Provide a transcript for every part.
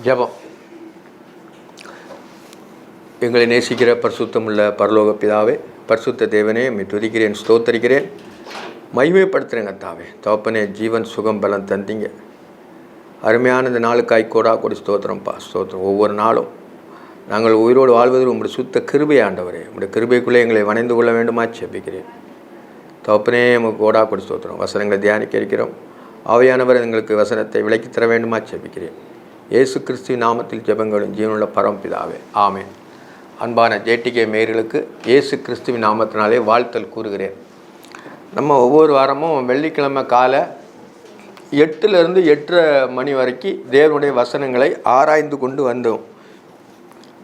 ஜெபம். எங்களை நேசிக்கிற பரிசுத்தமுள்ள பரலோக பிதாவே, பரிசுத்த தேவனே, உம்மை துதிக்கிறேன், ஸ்தோத்தரிக்கிறேன், மகிமைப்படுத்துகிறேன். கர்த்தாவே, தகப்பனே, ஜீவன் சுகம் பலம் தந்தீங்க. அருமையான இந்த நாளுக்காய் கோடா கொடி ஸ்தோத்திரம்ப்பா, ஸ்தோத்திரம். ஒவ்வொரு நாளும் நாங்கள் உயிரோடு வாழ்வதில் உங்களுடைய சுத்த கிருபை ஆண்டவரே, உங்களுடைய கிருபைக்குள்ளே எங்களை வணைந்து கொள்ள வேண்டுமா ஜெபிக்கிறேன். தகப்பனே, நமக்கு கோடா கொடி ஸ்தோத்திரம். வசனங்களை தியானிக்க இருக்கிறோம். ஆவியானவர் எங்களுக்கு வசனத்தை விளக்கி தர வேண்டுமா ஜெபிக்கிறேன். இயேசு கிறிஸ்து நாமத்தில் ஜெபங்களும் ஜீவனுள்ள பரம்பிதாவே, ஆமென். அன்பான ஜேடிகே மேயர்களுக்கு இயேசு கிறிஸ்துவின் நாமத்தினாலே வாழ்த்தல் கூறுகிறேன். நம்ம ஒவ்வொரு வாரமும் வெள்ளிக்கிழமை காலை 8லிருந்து 8:30 மணி வரைக்கும் தேவனுடைய வசனங்களை ஆராய்ந்து கொண்டு வந்தோம்.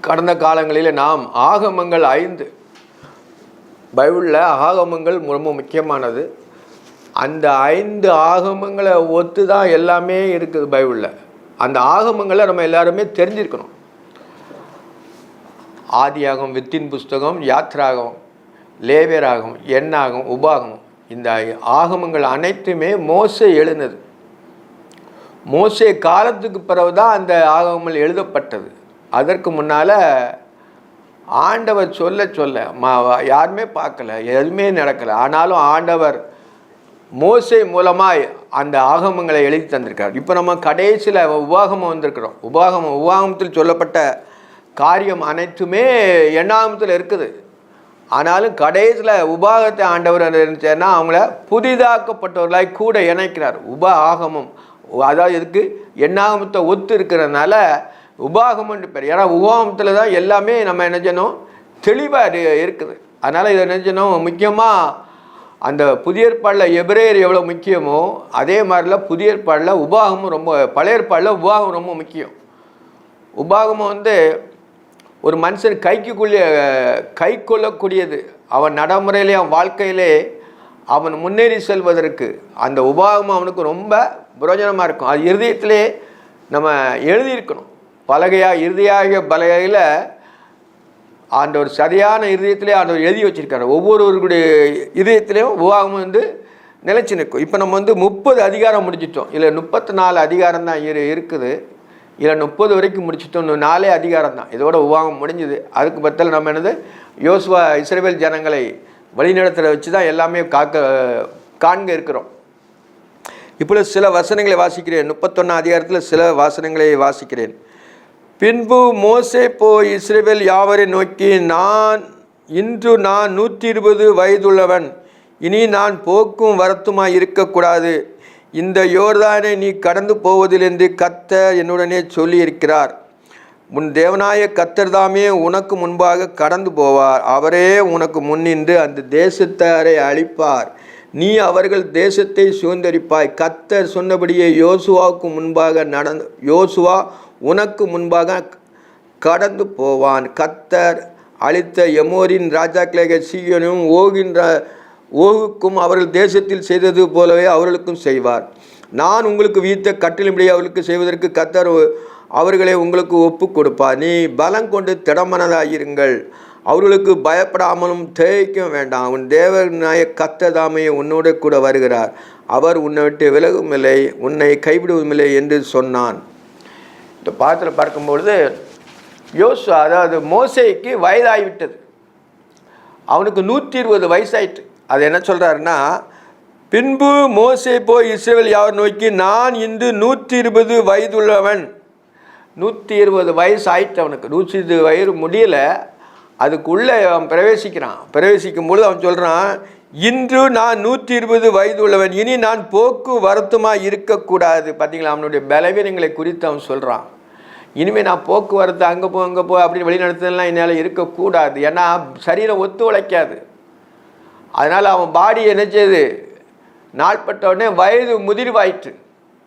கடந்த காலங்களில் நாம் ஆகமங்கள் 5, பைபிளில் ஆகமங்கள் ரொம்ப முக்கியமானது. அந்த 5 ஆகமங்களை ஒத்து தான் எல்லாமே இருக்குது பைபிளில். அந்த ஆகமங்களை நம்ம எல்லாருமே தெரிஞ்சிருக்கணும். ஆதியாகமம், வித்தின் புஸ்தகம், யாத்ராகமம், லேவியராகமம், எண்ணாகமம், உபாகமம், இந்த ஆகமங்கள் அனைத்துமே மோசே எழுதினது. மோசே காலத்துக்கு பிறகு தான் அந்த ஆகமங்கள் எழுதப்பட்டது. அதற்கு முன்னால் ஆண்டவர் சொல்ல யாருமே பார்க்கல, எதுவுமே நடக்கலை. ஆனாலும் ஆண்டவர் மோசே மூலமாய் அந்த ஆகமங்களை எழுதி தந்திருக்கார். இப்போ நம்ம கடைசியில் உபாகமம் வந்திருக்கிறோம். உபாகமத்தில் சொல்லப்பட்ட காரியம் அனைத்துமே எண்ணாகமத்தில் இருக்குது. ஆனாலும் கடைசியில் உபாகத்தை ஆண்டவர் இருந்துச்சுன்னா அவங்கள புதிதாக்கப்பட்டவர்களாய் கூட இணைக்கிறார். ஆகமம் அதாவது இதுக்கு எண்ணாகமத்தை ஒத்து இருக்கிறதுனால உபாகமம்னு பேர். ஏன்னா உபாகமத்தில் தான் எல்லாமே நம்ம என்ன செய்யணும், தெளிவாக இருக்குது. அதனால் இதை என்ன செய்யணும், முக்கியமாக அந்த புதிய ஏற்பாடில் எபிரேயர் எவ்வளோ முக்கியமோ அதே மாதிரிலாம் புதிய ஏற்பாடில் உபாகமும் ரொம்ப, பழைய ஏற்பாடில் உபாகம் ரொம்ப முக்கியம். உபாகமம் ஒரு மனுஷன் கை கொள்ளக்கூடியது. அவன் நடைமுறையிலே, அவன் வாழ்க்கையிலே அவன் முன்னேறி செல்வதற்கு அந்த உபாகமம் அவனுக்கு ரொம்ப பிரயோஜனமாக இருக்கும். அது இருதயத்திலே நம்ம எழுதியிருக்கணும். இறுதியாக பலகையில் ஆண்டவர் சரியான இருதயத்திலே ஆண்டவர் எழுதி வச்சிருக்காரு. ஒவ்வொருவருடைய இதயத்திலையும் உபாகமம் நிலைச்சி நிற்கும். இப்போ நம்ம 30 அதிகாரம் முடிச்சிட்டோம். இல்லை 34 அதிகாரம் தான் இருக்குது. இல்லை 30 வரைக்கும் முடிச்சிட்டோம். 4 அதிகாரம் தான். இதோட உபாகம் முடிஞ்சுது. அதுக்கு பத்தல் நம்ம யோசுவா இஸ்ரவேல் ஜனங்களை வழிநடத்துகிற வச்சு தான் எல்லாமே காண்க இருக்கிறோம். இப்போ சில வசனங்களை வாசிக்கிறேன். 31 அதிகாரத்தில் சில வசனங்களை வாசிக்கிறேன். பின்பு மோசே போய் இஸ்ரவேல் யாவரை நோக்கி, இன்று நான் 120 வயதுள்ளவன், இனி நான் போக்கும் வரத்துமாய் இருக்கக்கூடாது. இந்த யோர்தானை நீ கடந்து போவதிலிருந்து கர்த்தர் என்னுடனே சொல்லியிருக்கிறார். உன் தேவனாய கர்த்தர் தாமே உனக்கு முன்பாக கடந்து போவார். அவரே உனக்கு முன்னின்று அந்த தேசத்தாரை அழிப்பார். நீ அவர்கள் தேசத்தை சுதந்தரிப்பாய். கர்த்தர் சொன்னபடியே யோசுவா உனக்கு முன்பாக கடந்து போவான். கர்த்தர் அழித்த எமோரின் ராஜாக்களாகிய சீகோனும் ஓகுக்கும் அவர்கள் தேசத்தில் செய்தது போலவே அவர்களுக்கும் செய்வார். நான் உங்களுக்கு விதித்த கட்டளைப்படி அவர்களுக்கு செய்வதற்கு கர்த்தர் அவர்களை உங்களுக்கு ஒப்பு கொடுப்பார். நீ பலம் கொண்டு திடமனதாயிருங்கள். அவர்களுக்கு பயப்படாமலும் தேய்க்கவும் வேண்டாம். உன் தேவனாய கர்த்தர் தாமே உன்னோடு கூட வருகிறார். அவர் உன்னை விட்டு விலகும் இல்லை, உன்னை கைவிடுவதும் இல்லை என்று சொன்னான். இந்த பாத்திரம் பார்க்கும்பொழுது யோசுவா, அதாவது மோசேக்கு வயதாகிவிட்டது. அவனுக்கு 120 வயசாயிட்டு. அது என்ன சொல்கிறாருன்னா, பின்பு மோசே போய் இஸ்ரவேல் யாவர் நோக்கி, நான் இன்று 120 வயதுள்ளவன். 120 வயசு ஆயிட்டு அவனுக்கு. 120 வயது முடியலை. அதுக்குள்ளே அவன் பிரவேசிக்கும்பொழுது அவன் சொல்கிறான், இன்று நான் 120 வயது உள்ளவன், இனி நான் போக்கு வரத்துமாக இருக்கக்கூடாது. பார்த்தீங்களா, அவனுடைய பலவீனங்களை குறித்து அவன் சொல்கிறான். இனிமேல் நான் போக்குவரத்து அங்கே போ அப்படின்னு வழிநடத்துலாம் என்னால் இருக்கக்கூடாது. ஏன்னா சரீரம் ஒத்து உழைக்காது. அதனால் அவன் பாடி என்ன செய்யுது, நாள்பட்ட உடனே வயது முதிர்வாயிற்று.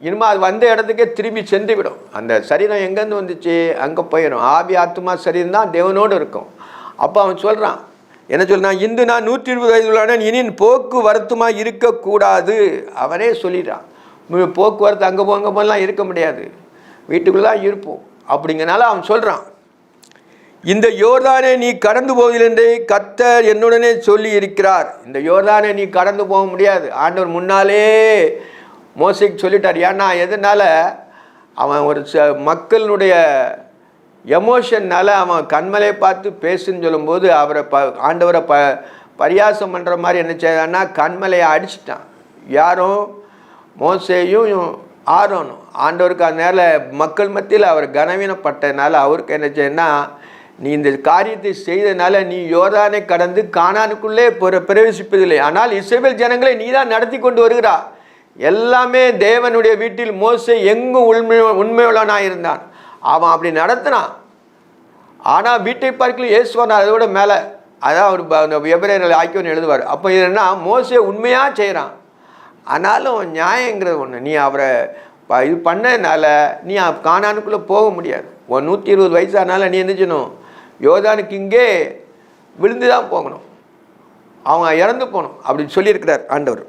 இனிமேல் அது வந்த இடத்துக்கே திரும்பி சென்று விடும். அந்த சரீரம் எங்கேருந்து வந்துச்சு, அங்கே போயிடும். ஆவி ஆத்மா சரீரம் தான் தேவனோடு இருக்கும். அப்போ அவன் சொல்கிறான், என்ன சொல்கிறான், இன்று நான் 120 வயதுள்ளவன், இனி போக்குவரத்துமாக இருக்கக்கூடாது. அவனே சொல்லிடுறான். போக்குவரத்து அங்கே போலாம் இருக்க முடியாது, வீட்டுக்குள்ளே தான் இருப்போம் அப்படிங்கிறனால அவன் சொல்கிறான், இந்த யோர்தானை நீ கடந்து போவதிலிருந்தே கர்த்தர் என்னுடனே சொல்லி இருக்கிறார். இந்த யோர்தானை நீ கடந்து போக முடியாது. ஆண்டவர் முன்னாலே மோசேக்கு சொல்லிட்டார். ஏன்னா எதனால அவன் ஒரு மக்களுடைய எமோஷன்னால் அவன் கண்மலை பார்த்து பேசுன்னு சொல்லும்போது அவரை ஆண்டவரை பரியாசம் பண்ணுற மாதிரி என்ன செய்தான்னா கண்மலையை அடிச்சிட்டான். யாரும் மோசேயும் ஆரோனும். ஆண்டவருக்கு அந்த நேரம் மக்கள் மத்தியில் அவர் கனவீனப்பட்டதுனால அவருக்கு என்ன செய்யணும்னா, நீ இந்த காரியத்தை செய்ததுனால நீ யோர்தானை கடந்து கானானுக்குள்ளே பிரவேசிப்பதில்லை, ஆனால் இஸ்ரவேல் ஜனங்களை நீ தான் நடத்தி கொண்டு வருகிறா. எல்லாமே தேவனுடைய வீட்டில் மோசே எங்கும் உண்மையுள்ளவனாக இருந்தான். அவன் அப்படி நடத்தினான். ஆனால் வீட்டை பார்க்கல இயேசுவான் அதோட மேலே. அதான் அவர் எபிரேயர்கள் ஆக்கியோன்னு எழுதுவார். அப்போ என்னன்னா மோசே உண்மையாக செய்கிறான். ஆனாலும் நியாயங்கிறது ஒன்று. நீ அவரை இது பண்ணதுனால நீ கானானுக்குள்ளே போக முடியாது. 120 வயசானால நீ என்ன செய்யணும், யோர்தானுக்கு இங்கே விழுந்து தான் போகணும், அவங்க இறந்து போகணும் அப்படின்னு சொல்லியிருக்கிறார் ஆண்டவர்.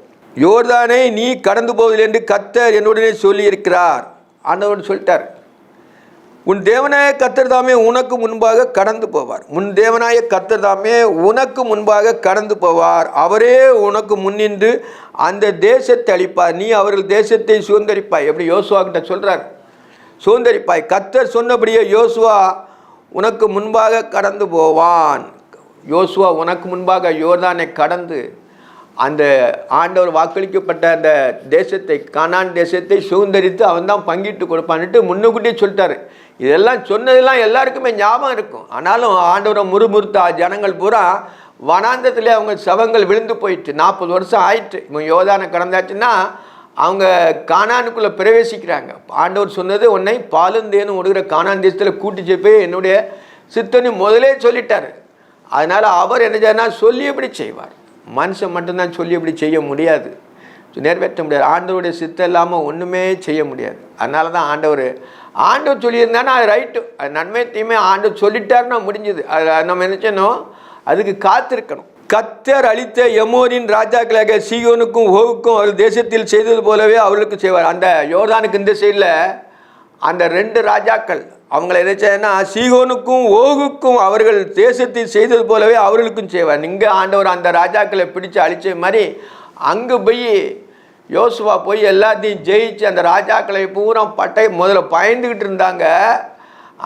யோர்தானை நீ கடந்து போவதில்லை என்று கர்த்தர் என்னுடனே சொல்லியிருக்கிறார். ஆண்டவர் சொல்லிட்டார். உன் தேவனாய கர்த்தர் தாமே உனக்கு முன்பாக கடந்து போவார். உன் தேவனாய கர்த்தர் தாமே உனக்கு முன்பாக கடந்து போவார். அவரே உனக்கு முன்னின்று அந்த தேசத்தை அளிப்பார். நீ அவர்கள் தேசத்தை சுதந்தரிப்பாய். எப்படி யோசுவா கிட்ட சொல்கிறார், சுதந்தரிப்பாய். கர்த்தர் சொன்னபடியே யோசுவா உனக்கு முன்பாக கடந்து போவான். யோசுவா உனக்கு முன்பாக யோர்தானை கடந்து அந்த ஆண்டவர் வாக்களிக்கப்பட்ட அந்த தேசத்தை, கானான் தேசத்தை சுதந்தரித்து அவன் தான் பங்கிட்டு கொடுப்பான்ட்டு முன்னுக்கூட்டியே சொல்லிட்டாரு. இதெல்லாம் சொன்னதெல்லாம் எல்லாருக்குமே ஞாபகம் இருக்கும். ஆனாலும் ஆண்டவரை முறுமுறுத்த ஜனங்கள் பூரா வனாந்தத்திலே அவங்க சவங்கள் விழுந்து போயிட்டு 40 வருஷம் ஆயிட்டு. இவங்க யோர்தானை கடந்தாச்சுன்னா அவங்க கானானுக்குள்ளே பிரவேசிக்கிறாங்க. ஆண்டவர் சொன்னது, உன்னை பாலுந்தேன்னு ஓடுகிற கானான் தேசத்தில் கூட்டிச்சு போய் என்னுடைய சித்தனி முதலே சொல்லிட்டார். அதனால் அவர் என்ன செய்யனா சொல்லி எப்படி செய்வார். மனுஷன் மட்டும்தான் சொல்லி எப்படி செய்ய முடியாது, நிறைவேற்ற முடியாது. ஆண்டவருடைய சித்தம் இல்லாமல் ஒன்றுமே செய்ய முடியாது. அதனால தான் ஆண்டவர் சொல்லியிருந்தானா அது ரைட்டு, அது நன்மை தீமை ஆண்டவர் சொல்லிட்டாருன்னா முடிஞ்சுது. அது நம்ம என்ன செய்யணும், அதுக்கு காத்திருக்கணும். கர்த்தர் அளித்த எமோரின் ராஜாக்களாக சீகோனுக்கும் ஓகுக்கும் அவர்கள் தேசத்தில் செய்தது போலவே அவர்களுக்கு செய்வார். அந்த யோர்தானுக்கு இந்த சைடில் அந்த 2 ராஜாக்கள் அவங்கள என்ன செய்யனா, சீகோனுக்கும் ஓகுக்கும் அவர்கள் தேசத்தில் செய்தது போலவே அவர்களுக்கும் செய்வார். இங்கே ஆண்டவர் அந்த ராஜாக்களை பிடிச்சு அழிச்ச மாதிரி அங்கே போய் யோசுவா போய் எல்லாத்தையும் ஜெயிச்சு அந்த ராஜாக்களை பூரா முதல்ல பயந்துக்கிட்டு இருந்தாங்க.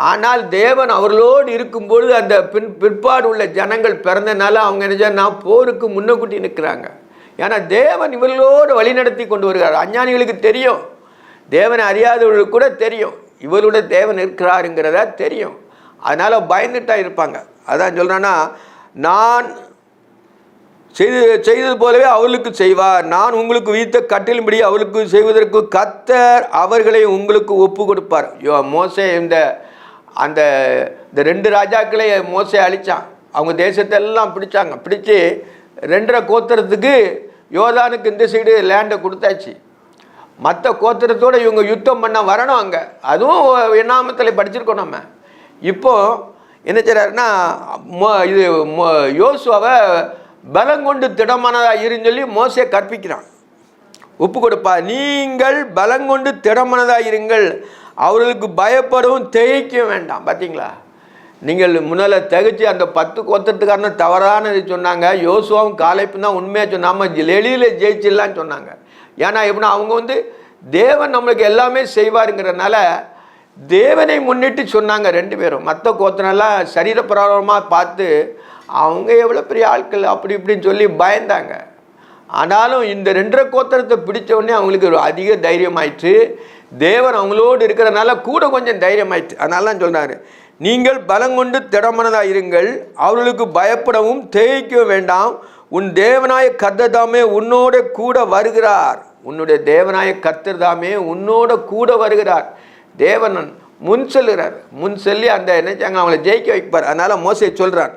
ஆனால் தேவன் அவர்களோடு இருக்கும்பொழுது அந்த பிற்பாடு உள்ள ஜனங்கள் பிறந்தனால அவங்க என்ன போருக்கு முன்னக்கூட்டி நிற்கிறாங்க. ஏன்னா தேவன் இவர்களோடு வழிநடத்தி கொண்டு வருகிறார். அஞ்ஞானிகளுக்கு தெரியும், தேவனை அறியாதவர்களுக்கு கூட தெரியும் இவரோட தேவன் இருக்கிறாருங்கிறதா தெரியும். அதனால் பயந்துட்டா இருப்பாங்க. அதான் சொல்கிறேன்னா, நான் செய்தது போலவே அவர்களுக்கு செய்வார். நான் உங்களுக்கு விதித்த கட்டளின்படி அவர்களுக்கு செய்வதற்கு கர்த்தர் அவர்களை உங்களுக்கு ஒப்பு கொடுப்பார். மோசே இந்த 2 ராஜாக்களை மோசே அழித்தான். அவங்க தேசத்தெல்லாம் பிடிச்சாங்க. பிடிச்சி 2 கோத்திரத்துக்கு யோர்தானுக்கு இந்த சைடு லேண்டை கொடுத்தாச்சு. மற்ற கோத்திரத்தோடு இவங்க யுத்தம் பண்ண வரணும் அங்கே. அதுவும் எண்ணாமத்தில் படிச்சிருக்கோம் நம்ம. இப்போது என்ன செய்கிறாருன்னா, இது யோசுவாவை பலங்கொண்டு திடமானதாக இருன்னு சொல்லி மோசே கற்பிக்கிறான், ஒப்பு கொடுப்பா. நீங்கள் பலங்கொண்டு திடமானதாக இருங்கள், அவர்களுக்கு பயப்படவும் திகைக்க வேண்டாம். பார்த்தீங்களா, நீங்கள் முன்னால் திகைச்சு அந்த 10 கோத்திரத்துக்காரன தவறானது சொன்னாங்க. யோசுவாவும் காலேப்பும் தான் உண்மையாக சொன்னாமல் எளியில் ஜெயிச்சிடலான்னு சொன்னாங்க. ஏன்னா எப்படின்னா அவங்க தேவன் நம்மளுக்கு எல்லாமே செய்வாருங்கிறனால தேவனை முன்னிட்டு சொன்னாங்க 2 பேரும். மற்ற கோத்திரம்லாம் சரீரப்பிரகாரமாக பார்த்து அவங்க எவ்வளோ பெரிய ஆட்கள் அப்படி இப்படின்னு சொல்லி பயந்தாங்க. ஆனாலும் இந்த 2 கோத்திரத்தை பிடிச்ச உடனே அவங்களுக்கு ஒரு அதிக தைரியமாயிடுச்சு. தேவன் அவங்களோடு இருக்கிறனால கூட கொஞ்சம் தைரியமாயிடுச்சு. அதனால தான் சொல்கிறாரு, நீங்கள் பலங்கொண்டு திடமானதாக இருங்கள், அவர்களுக்கு பயப்படவும் திகைக்க வேண்டாம். உன் தேவனாய கர்த்தர் தாமே உன்னோட கூட வருகிறார். உன்னுடைய தேவனாய கர்த்தர் தாமே உன்னோட கூட வருகிறார். தேவன் முன் செல்கிறார். முன் செல்லி அந்த என்னச்சாங்க அவங்களை ஜெயிக்க வைப்பார். அதனால் மோசே சொல்கிறார்,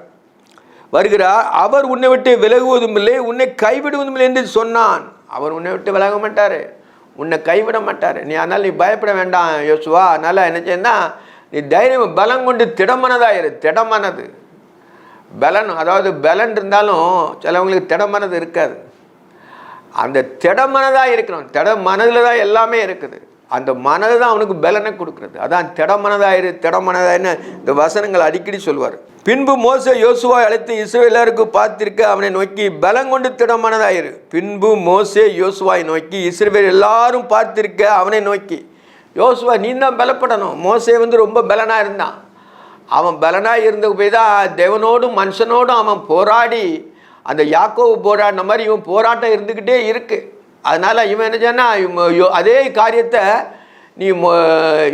வருகிறார். அவர் உன்னை விட்டு விலகுவதும் இல்லை, உன்னை கைவிடுவதும் இல்லை என்று சொன்னான். அவர் உன்னை விட்டு விலக மாட்டார், உன்னை கைவிட மாட்டார். நீ அதனால் நீ பயப்பட வேண்டாம் யோசுவா. அதனால் என்ன செய்யணும்னா, நீ தைரியம் பலம் கொண்டு திடமானதாயிரு. திடமானது பலன், அதாவது பலன் இருந்தாலும் சிலவங்களுக்கு திடமானது இருக்காது. அந்த திடமானதாக இருக்கணும். திடமனதில் தான் எல்லாமே இருக்குது. அந்த மனது தான் அவனுக்கு பலனை கொடுக்குறது. அதான் திடமனதாயிரு திடமனதாயின்னு இந்த வசனங்கள் அடிக்கடி சொல்வார். பின்பு மோசே யோசுவாவை அழைத்து இஸ்ரவேலருக்கு பார்த்திருக்க அவனை நோக்கி பலங்கொண்டு திடமனதாயிரு. பின்பு மோசே யோசுவாவை நோக்கி இஸ்ரவேல் எல்லாரும் பார்த்திருக்க அவனை நோக்கி யோசுவா நீ தான் பலப்படணும். மோசே வந்து ரொம்ப பலனாக இருந்தான். அவன் பலனாக இருந்த போய் தான் தேவனோடும் மனுஷனோடும் அவன் போராடி, அந்த யாக்கோபு போராடின மாதிரி இவன் போராட்டம் இருந்துக்கிட்டே இருக்குது. அதனால் இவன் என்ன சொன்னா அதே காரியத்தை நீ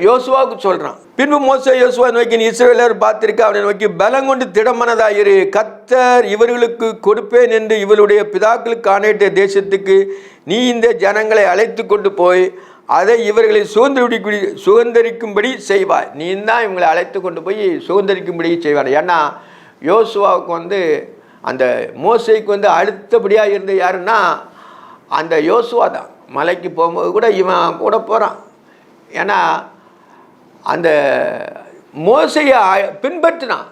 யோசுவாவுக்கு சொல்கிறான். பின்பு மோசே யோசுவா நோக்கி, நீ இஸ்ரவேலர் பார்த்திருக்க, அவனை நோக்கி பலங்கொண்டு திடமனதாயிரு, கர்த்தர் இவர்களுக்கு கொடுப்பேன் என்று இவருடைய பிதாக்களுக்கு ஆணையிட்ட தேசத்துக்கு நீ இந்த ஜனங்களை அழைத்து கொண்டு போய் அதை இவர்களை சுதந்திரிக்கும்படி செய்வாய். நீ தான் இவங்களை அழைத்து கொண்டு போய் சுதந்திரிக்கும்படி செய்வார். ஏன்னா யோசுவாவுக்கு வந்து அந்த மோசைக்கு வந்து அடுத்தபடியாக இருந்த யாருன்னா அந்த யோசுவா தான். மலைக்கு போகும்போது கூட இவன் கூட போகிறான். ஏன்னா அந்த மோசையை பின்பற்றினான்.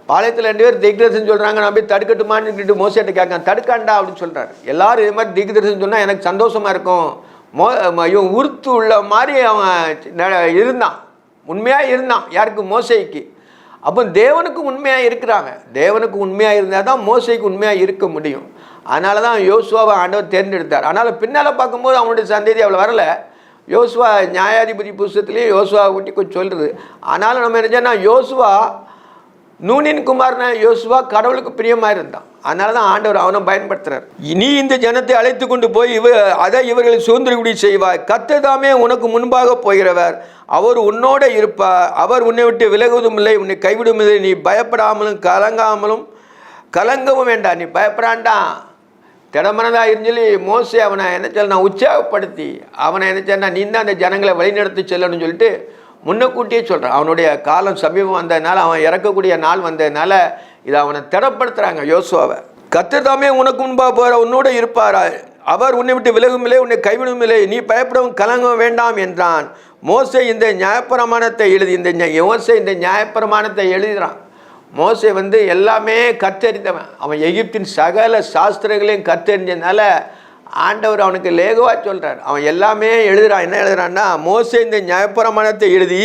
பாளையத்தில் 2 பேர் திக்தரிசனம் சொல்கிறாங்க, நான் போய் தடுக்கட்டுமான்னு மோசையிட்ட கேட்க, தடுக்காண்டா அப்படின்னு சொல்கிறார். எல்லோரும் இது மாதிரி திக்தரிசனம் சொன்னால் எனக்கு சந்தோஷமாக இருக்கும். இவன் உறுத்து உள்ள மாதிரி அவன் இருந்தான், உண்மையாக இருந்தான். யாருக்கு? மோசைக்கு. அப்போ தேவனுக்கு உண்மையாக இருக்கிறாங்க. தேவனுக்கு உண்மையாக இருந்தால் தான் மோசைக்கு உண்மையாக இருக்க முடியும். அதனால தான் யோசுவாவை ஆண்டவர் தேர்ந்தெடுத்தார். அதனால் பின்னால் பார்க்கும்போது அவனுடைய சந்ததி அவ்வளோ வரலை. யோசுவா நியாயாதிபதி புஸ்தகத்துலேயும் யோசுவாவை பற்றி கொஞ்சம் சொல்கிறது. ஆனாலும் நம்ம என்ன, யோசுவா நூனின் குமாரன யோசுவா கடவுளுக்கு பிரியமாக இருந்தான். அதனால தான் ஆண்டவர் அவனை பயன்படுத்துகிறார். நீ இந்த ஜனத்தை அழைத்து கொண்டு போய் அதை இவர்களை சுதந்திரக்குடி செய்வாய். கர்த்தர் தாமே உனக்கு முன்பாக போகிறவர், அவர் உன்னோட இருப்பார். அவர் உன்னை விட்டு விலகுவதும் இல்லை, உன்னை கைவிடும் இல்லை. நீ பயப்படாமலும் கலங்கவும் வேண்டாம். நீ பயப்படாண்டான், திடமனதாக இருந்தொல்லி மோசே அவனை என்ன சொல்ல உற்சாகப்படுத்தி அவனை என்ன சொன்னா நீ தான் அந்த ஜனங்களை வழிநடத்தி செல்லணும்னு சொல்லிட்டு முன்னக்கூட்டியே சொல்கிறான். அவனுடைய காலம் சமீபம் வந்ததுனால, அவன் இறக்கக்கூடிய நாள் வந்ததுனால இதை அவனை திடப்படுத்துகிறாங்க யோசுவாவை. கர்த்தர் தாமே உனக்கு முன்பாக போகிற உன்னோட இருப்பாரா, அவர் உன்னை விட்டு விலகும் இல்லை, உன்னை கைவிடும் இல்லை, நீ பயப்படவும் கலங்கவும் வேண்டாம் என்றான். மோசே இந்த நியாயப்பிரமாணத்தை இந்த நியாயப்பிரமாணத்தை எழுதுகிறான். மோசே வந்து எல்லாமே கற்றறிந்தவன். அவன் எகிப்தின் சகல சாஸ்திரங்களையும் கற்றறிஞ்சதுனால ஆண்டவர் அவனுக்கு லேகுவா சொல்கிறார். அவன் எல்லாமே எழுதுகிறான். என்ன எழுதுறான்னா, மோசே இந்த நியாயப்பிரமாணத்தை எழுதி